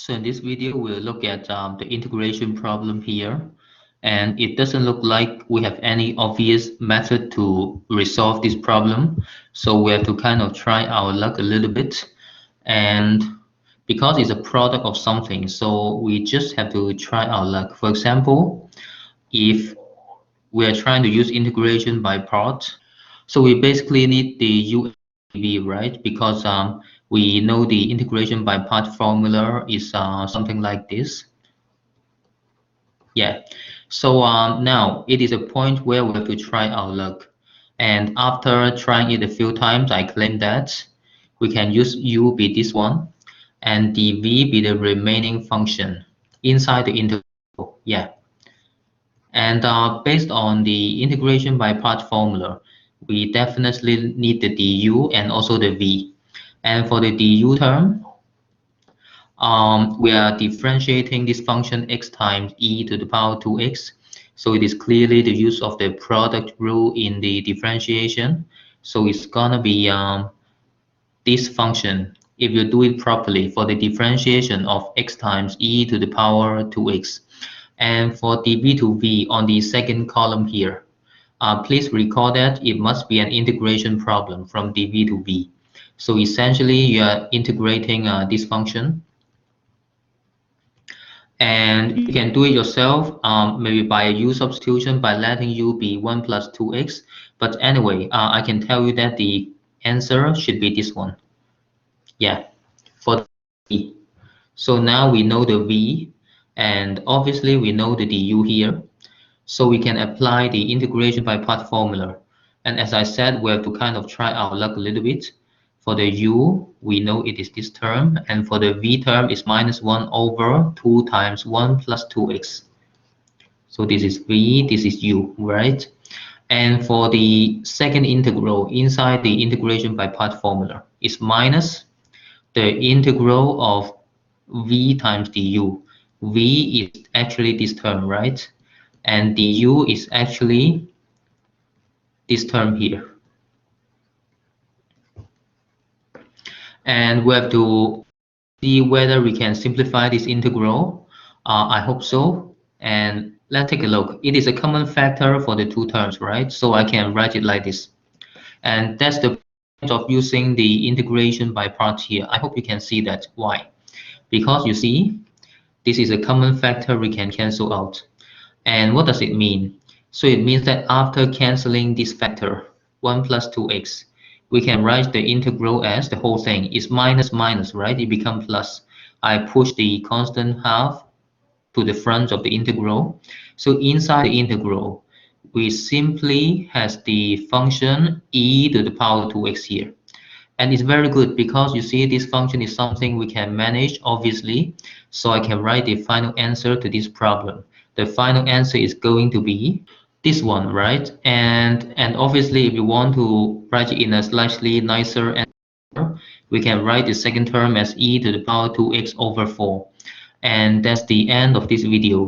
So in this video, we'll look at the integration problem here. And it doesn't look like we have any obvious method to resolve this problem. So we have to kind of try our luck a little bit. And because it's a product of something, so we just have to try our luck. For example, if we are trying to use integration by part, so we basically need the U and V, right? Because we know the integration by part formula is something like this. Yeah. So now it is a point where we have to try our luck. And after trying it a few times, I claim that we can use U be this one and the V be the remaining function inside the integral. Yeah. And based on the integration by part formula, we definitely need the du and also the v. And for the du term, we are differentiating this function x times e to the power 2x. So it is clearly the use of the product rule in the differentiation. So it's gonna be this function if you do it properly for the differentiation of x times e to the power 2x. And for dv to v on the second column here, please recall that it must be an integration problem from dv to v. So essentially, you are integrating this function. And you can do it yourself, maybe by a u substitution by letting u be 1 plus 2x. But anyway, I can tell you that the answer should be this one. Yeah, for the v. So now we know the v, and obviously we know the du here. So we can apply the integration by part formula. And as I said, we have to kind of try our luck a little bit. For the u, we know it is this term, and for the v term, it's minus 1 over 2 times 1 plus 2x. So this is v, this is u, right? And for the second integral inside the integration by part formula, it's minus the integral of v times du. V is actually this term, right? And du is actually this term here. And we have to see whether we can simplify this integral. I hope so. And let's take a look. It is a common factor for the two terms, right? So I can write it like this. And that's the point of using the integration by parts here. I hope you can see that. Why? Because you see, this is a common factor we can cancel out. And what does it mean? So it means that after canceling this factor, 1 plus 2x, we can write the integral as the whole thing is minus minus, right? It becomes plus. I push the constant half to the front of the integral. So inside the integral, we simply has the function e to the power 2x here. And it's very good because you see this function is something we can manage, obviously. So I can write the final answer to this problem. The final answer is going to be this one, right? And obviously, if you want to write it in a slightly nicer answer, we can write the second term as e to the power 2x over 4. And that's the end of this video.